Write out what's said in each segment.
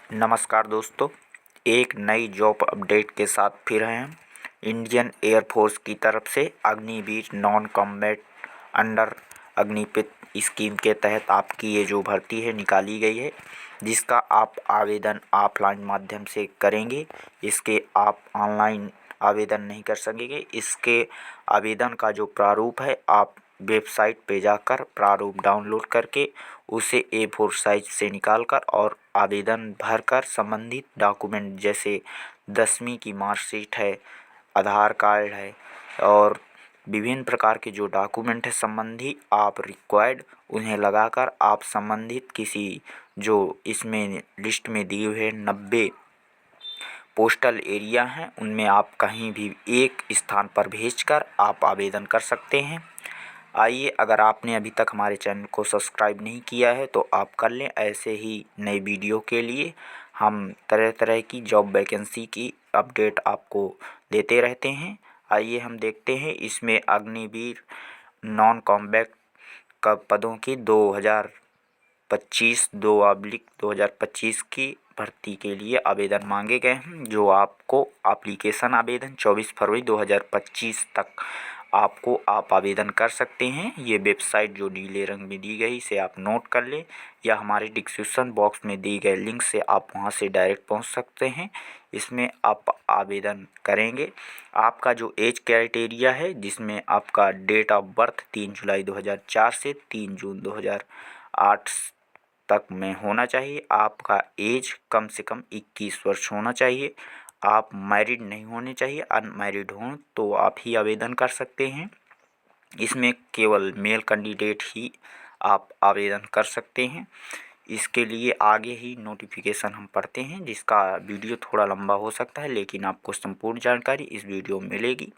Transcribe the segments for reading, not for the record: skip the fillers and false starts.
नमस्कार दोस्तों, एक नई जॉब अपडेट के साथ फिर हैं हम। इंडियन एयरफोर्स की तरफ से Agniveer non combat under Agnipath scheme के तहत आपकी ये जो भर्ती है निकाली गई है, जिसका आप आवेदन ऑफलाइन माध्यम से करेंगे। इसके आप ऑनलाइन आवेदन नहीं कर सकेंगे। इसके आवेदन का जो प्रारूप है, आप वेबसाइट पे जाकर प्रारूप डाउनलोड करके उसे A4 साइज से निकाल कर और आवेदन भरकर संबंधित डॉक्यूमेंट जैसे 10वीं की मार्कशीट है, आधार कार्ड है और विभिन्न प्रकार के जो डॉक्यूमेंट है संबंधी आप रिक्वायर्ड उन्हें लगाकर आप संबंधित किसी जो इसमें लिस्ट में दिए हुए 90 पोस्टल एरिया हैं उनमें आप कहीं भी एक स्थान पर भेजकर आप आवेदन कर सकते हैं। आइए, अगर आपने अभी तक हमारे चैनल को सब्सक्राइब नहीं किया है तो आप कर लें। ऐसे ही नए वीडियो के लिए हम तरह तरह की जॉब वैकेंसी की अपडेट आपको देते रहते हैं। आइए हम देखते हैं इसमें अग्निवीर नॉन कॉम्बैट का पदों की 2025 की भर्ती के लिए आवेदन मांगे गए हैं, जो आपको एप्लीकेशन आवेदन 24 फरवरी 2025 तक आप आवेदन कर सकते हैं। ये वेबसाइट जो नीले रंग में दी गई इसे आप नोट कर लें, या हमारे डिस्क्रिप्शन बॉक्स में दिए गए लिंक से आप वहां से डायरेक्ट पहुंच सकते हैं। इसमें आप आवेदन करेंगे। आपका जो एज क्राइटेरिया है, जिसमें आपका डेट ऑफ बर्थ 3 जुलाई 2004 से 3 जून 2008 तक में होना चाहिए। आपका एज कम से कम 21 वर्ष होना चाहिए। आप मैरिड नहीं होने चाहिए। अनमैरिड हों तो आप ही आवेदन कर सकते हैं। इसमें केवल मेल कैंडिडेट ही आप आवेदन कर सकते हैं। इसके लिए आगे ही नोटिफिकेशन हम पढ़ते हैं, जिसका वीडियो थोड़ा लंबा हो सकता है, लेकिन आपको संपूर्ण जानकारी इस वीडियो में मिलेगी।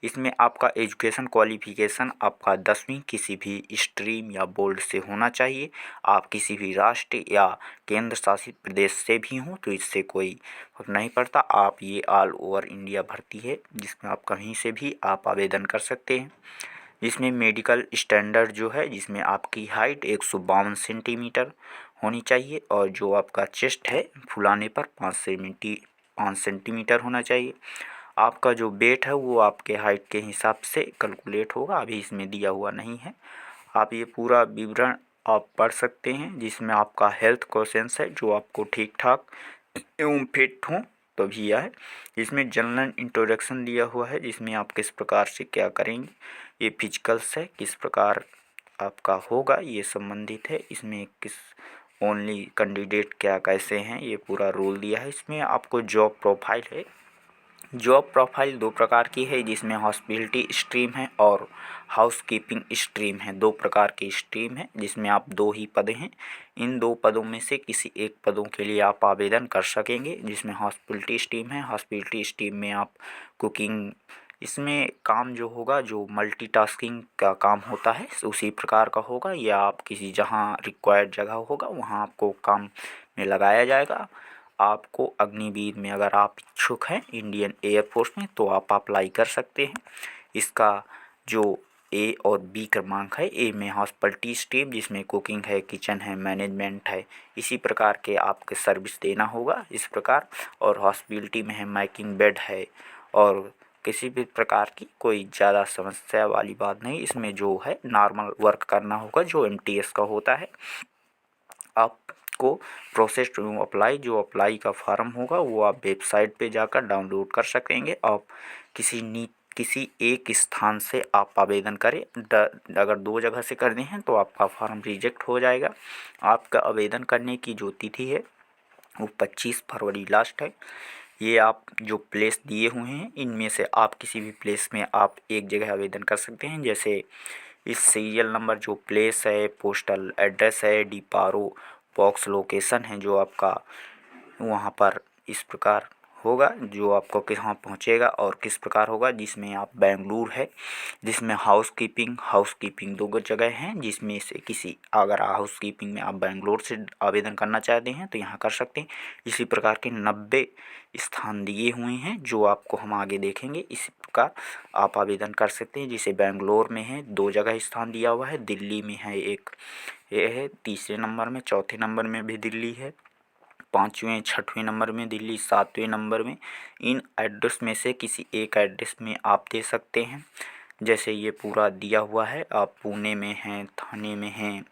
इसमें आपका एजुकेशन क्वालिफिकेशन आपका 10वीं किसी भी स्ट्रीम या बोर्ड से होना चाहिए। आप किसी भी राष्ट्र या केंद्र शासित प्रदेश से भी हों तो इससे कोई फर्क नहीं पड़ता। आप ये ऑल ओवर इंडिया भर्ती है, जिसमें आप कहीं से भी आप आवेदन कर सकते हैं। इसमें मेडिकल स्टैंडर्ड जो है, जिसमें आपकी हाइट 152 सेंटीमीटर होनी चाहिए और जो आपका चेस्ट है फुलाने पर 5 सेंटीमीटर होना चाहिए। आपका जो वेट है वो आपके हाइट के हिसाब से कैलकुलेट होगा, अभी इसमें दिया हुआ नहीं है। आप ये पूरा विवरण आप पढ़ सकते हैं, जिसमें आपका हेल्थ क्वेश्चंस है जो आपको ठीक ठाक एवं फिट हों तभी है। इसमें जनरल इंट्रोडक्शन दिया हुआ है, जिसमें आप किस प्रकार से क्या करेंगे। ये फिजिकल्स है, किस प्रकार आपका होगा ये संबंधित है। इसमें किस ओनली कैंडिडेट क्या कैसे हैं ये पूरा रोल दिया है। इसमें आपको जॉब प्रोफाइल है। जॉब प्रोफाइल 2 प्रकार की है, जिसमें हॉस्पिटलिटी स्ट्रीम है और हाउसकीपिंग स्ट्रीम है। 2 प्रकार की स्ट्रीम है, जिसमें आप 2 ही पद हैं। इन 2 पदों में से किसी एक पदों के लिए आप आवेदन कर सकेंगे। जिसमें हॉस्पिटलिटी स्ट्रीम है, हॉस्पिटलिटी स्ट्रीम में आप कुकिंग, इसमें काम जो होगा जो मल्टीटास्किंग का काम होता है उसी प्रकार का होगा, या आप किसी जहाँ रिक्वायर्ड जगह होगा वहाँ आपको काम में लगाया जाएगा। आपको अग्निवीर में अगर आप इच्छुक हैं इंडियन एयरफोर्स में तो आप अप्लाई कर सकते हैं। इसका जो ए और बी क्रमांक है, ए में हॉस्पिटलिटी स्ट्रीम जिसमें कुकिंग है, किचन है, मैनेजमेंट है, इसी प्रकार के आपके सर्विस देना होगा इस प्रकार। और हॉस्पिटलिटी में है मेकिंग बेड है और किसी भी प्रकार की कोई ज़्यादा समस्या वाली बात नहीं। इसमें जो है नॉर्मल वर्क करना होगा जो MTS का होता है। आपको प्रोसेस टू अप्लाई, जो अप्लाई का फॉर्म होगा वो आप वेबसाइट पे जाकर डाउनलोड कर सकेंगे। आप किसी एक स्थान से आप आवेदन करें। अगर 2 जगह से करने हैं तो आपका फॉर्म रिजेक्ट हो जाएगा। आपका आवेदन करने की जो तिथि है वो 25 फरवरी लास्ट है। ये आप जो प्लेस दिए हुए हैं इनमें से आप किसी भी प्लेस में आप एक जगह आवेदन कर सकते हैं। जैसे इस सीरियल नंबर जो प्लेस है, पोस्टल एड्रेस है, डिपारो बॉक्स लोकेशन है जो आपका वहाँ पर इस प्रकार होगा, जो आपको कहाँ पहुँचेगा और किस प्रकार होगा। जिसमें आप बेंगलुरु है, जिसमें हाउसकीपिंग 2 जगह हैं, जिसमें से किसी अगर हाउसकीपिंग में आप बेंगलुरु से आवेदन करना चाहते हैं तो यहाँ कर सकते हैं। इसी प्रकार के 90 स्थान दिए हुए हैं जो आपको हम आगे देखेंगे। इसी प्रकार आप आवेदन कर सकते हैं। जिसे बेंगलोर में है 2 जगह स्थान दिया हुआ है, दिल्ली में है एक, ये है तीसरे नंबर में, चौथे नंबर में भी दिल्ली है, 5वें 6वें नंबर में, दिल्ली 7वें नंबर में। इन एड्रेस में से किसी एक एड्रेस में आप दे सकते हैं। जैसे ये पूरा दिया हुआ है, आप पुणे में हैं, थाने में हैं,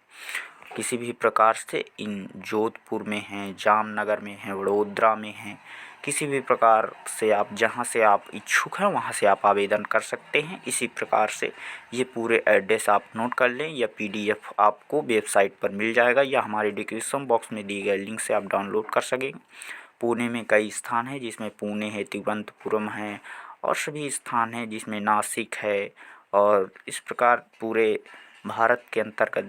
किसी भी प्रकार से इन जोधपुर में हैं, जामनगर में हैं, वडोदरा में हैं, किसी भी प्रकार से आप जहां से आप इच्छुक हैं वहां से आप आवेदन कर सकते हैं। इसी प्रकार से ये पूरे एड्रेस आप नोट कर लें, या पीडीएफ आपको वेबसाइट पर मिल जाएगा, या हमारे डिस्क्रिप्शन बॉक्स में दिए गए लिंक से आप डाउनलोड कर सकेंगे। पुणे में कई स्थान हैं, जिसमें पुणे है, तिरुवनंतपुरम है, और सभी स्थान हैं जिसमें नासिक है। और इस प्रकार पूरे भारत के अंतर्गत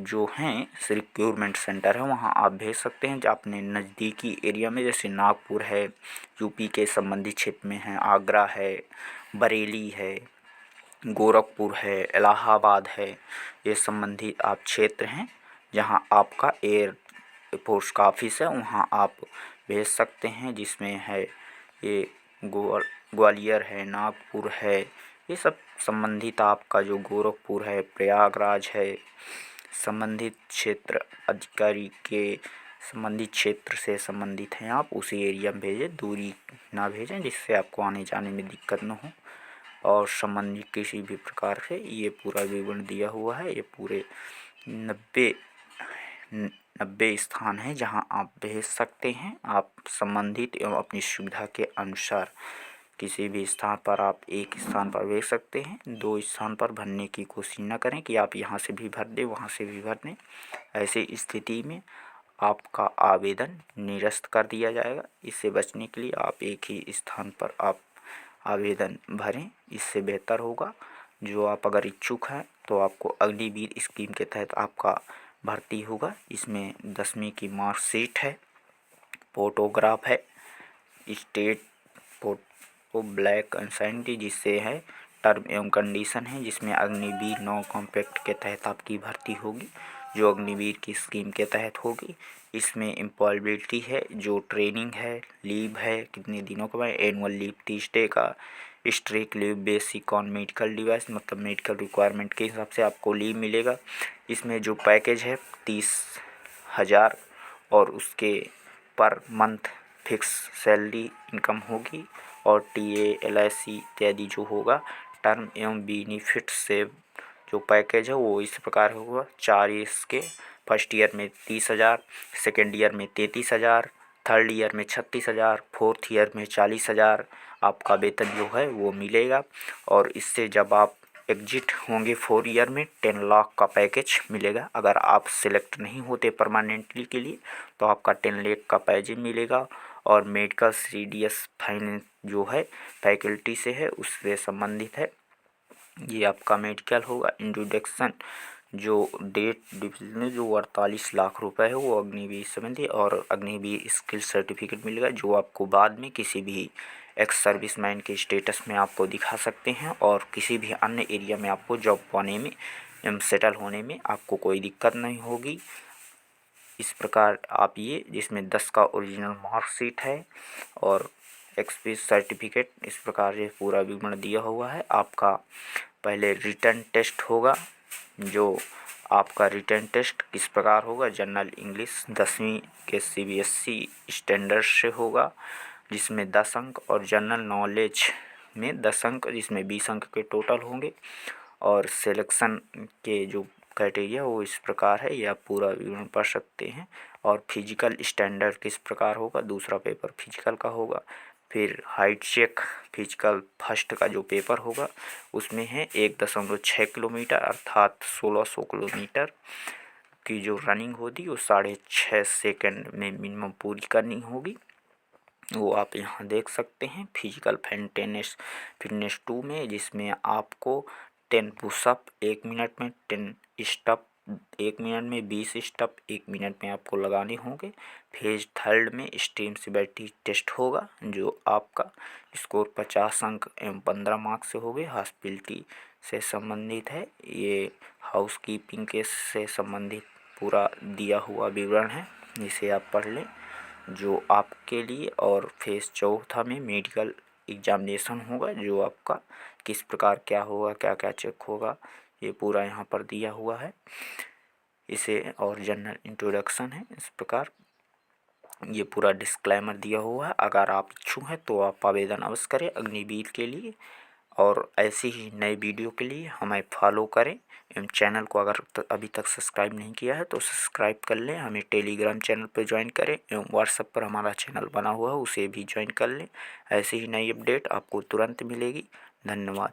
जो हैं रिक्रूटमेंट सेंटर है, वहाँ आप भेज सकते हैं। जो अपने नज़दीकी एरिया में, जैसे नागपुर है, यूपी के संबंधित क्षेत्र में है, आगरा है, बरेली है, गोरखपुर है, इलाहाबाद है, ये संबंधित आप क्षेत्र हैं जहाँ आपका एयर फोर्स का ऑफिस है, वहाँ आप भेज सकते हैं। जिसमें है ये ग्वालियर है, नागपुर है, ये सब संबंधित आपका जो गोरखपुर है, प्रयागराज है, संबंधित क्षेत्र अधिकारी के संबंधित क्षेत्र से संबंधित हैं, आप उसी एरिया में भेजें, दूरी ना भेजें, जिससे आपको आने जाने में दिक्कत न हो। और संबंधित किसी भी प्रकार से ये पूरा विवरण दिया हुआ है। ये पूरे 90 स्थान है जहां आप भेज सकते हैं। आप संबंधित एवं अपनी सुविधा के अनुसार किसी भी स्थान पर आप एक स्थान पर भेज सकते हैं। 2 स्थान पर भरने की कोशिश न करें कि आप यहाँ से भी भर दें, वहाँ से भी भर दें। ऐसी स्थिति में आपका आवेदन निरस्त कर दिया जाएगा। इससे बचने के लिए आप एक ही स्थान पर आप आवेदन भरें, इससे बेहतर होगा। जो आप अगर इच्छुक हैं तो आपको अग्निवीर स्कीम के तहत आपका भर्ती होगा। इसमें 10वीं की मार्कशीट है, फोटोग्राफ है, स्टेट फोटो ब्लैक एंड साइंटी जिससे है, टर्म एवं कंडीशन है जिसमें अग्निवीर 9 कॉम्पैक्ट के तहत आपकी भर्ती होगी, जो अग्निवीर की स्कीम के तहत होगी। इसमें एम्प्लॉयबिलिटी है, जो ट्रेनिंग है, लीव है कितने दिनों का, एनुअल लीव 30 डे का, strict leave basic on medical device, मतलब मेडिकल रिक्वायरमेंट के हिसाब से आपको लीव मिलेगा। इसमें जो पैकेज है 30,000 और उसके per month fix salary income होगी। और टीए एलआईसी इत्यादि जो होगा, टर्म एवं बेनिफिट से जो पैकेज है वो इस प्रकार होगा। 4 ईयर्स के, फर्स्ट ईयर में 30,000, सेकेंड ईयर में 33,000, थर्ड ईयर में 36,000, फोर्थ ईयर में 40,000 आपका वेतन जो है वो मिलेगा। और इससे जब आप एग्जिट होंगे 4 ईयर में 10 लाख का पैकेज मिलेगा। अगर आप सिलेक्ट नहीं होते परमानेंटली के लिए तो आपका 10 लाख का पैकेज मिलेगा। और मेडिकल सीडीएस फाइनेंस जो है फैकल्टी से है, उससे संबंधित है। ये आपका मेडिकल होगा। इंट्रोडक्शन जो डेट डिविजन जो 48 लाख रुपए है वो अग्निवीर संबंधी, और अग्निवीर स्किल सर्टिफिकेट मिलेगा, जो आपको बाद में किसी भी एक्स सर्विसमैन के स्टेटस में आपको दिखा सकते हैं, और किसी भी अन्य एरिया में आपको जॉब पाने में एवं सेटल होने में आपको कोई दिक्कत नहीं होगी। इस प्रकार आप ये, जिसमें 10 का ओरिजिनल मार्कशीट है और एक्सपीरियंस सर्टिफिकेट, इस प्रकार ये पूरा विवरण दिया हुआ है। आपका पहले रिटन टेस्ट होगा, जो आपका रिटन टेस्ट किस प्रकार होगा, जनरल इंग्लिश 10वीं के सीबीएसई स्टैंडर्ड से होगा, जिसमें 10 अंक, और जनरल नॉलेज में 10 अंक, जिसमें 20 अंक के टोटल होंगे। और सिलेक्शन के जो क्राइटेरिया वो इस प्रकार है, ये आप पूरा विवरण पढ़ सकते हैं। और फिजिकल स्टैंडर्ड किस प्रकार होगा, दूसरा पेपर फिजिकल का होगा। फिर हाइट चेक, फिजिकल फर्स्ट का जो पेपर होगा उसमें है 1.6 किलोमीटर अर्थात 1600 किलोमीटर की जो रनिंग होती है वो 6.5 सेकंड में मिनिमम पूरी करनी होगी। वो आप यहाँ देख सकते हैं। फिजिकल फिटनेस 2 में, जिसमें आपको 10 पुशअप 1 मिनट में, 10 स्टप 1 मिनट में, 20 स्टप 1 मिनट में आपको लगाने होंगे। फेज थर्ड में स्ट्रीम सिबिलिटी टेस्ट होगा, जो आपका स्कोर 50 अंक एवं 15 मार्क्स से होगे। हॉस्पिटलिटी से संबंधित है, ये हाउस कीपिंग के से संबंधित पूरा दिया हुआ विवरण है, जिसे आप पढ़ लें जो आपके लिए। और फेज चौथा में मेडिकल एग्जामिनेशन होगा, जो आपका किस प्रकार क्या होगा, क्या क्या चेक होगा, ये पूरा यहाँ पर दिया हुआ है इसे। और जनरल इंट्रोडक्शन है इस प्रकार। ये पूरा डिस्क्लेमर दिया हुआ है। अगर आप इच्छुक हैं तो आप आवेदन अवश्य करें अग्निवीर के लिए। और ऐसे ही नए वीडियो के लिए हमें फॉलो करें एवं चैनल को अगर अभी तक सब्सक्राइब नहीं किया है तो सब्सक्राइब कर लें। हमें टेलीग्राम चैनल पर ज्वाइन करें एवं व्हाट्सएप पर हमारा चैनल बना हुआ है उसे भी ज्वाइन कर लें। ऐसे ही नई अपडेट आपको तुरंत मिलेगी। धन्यवाद।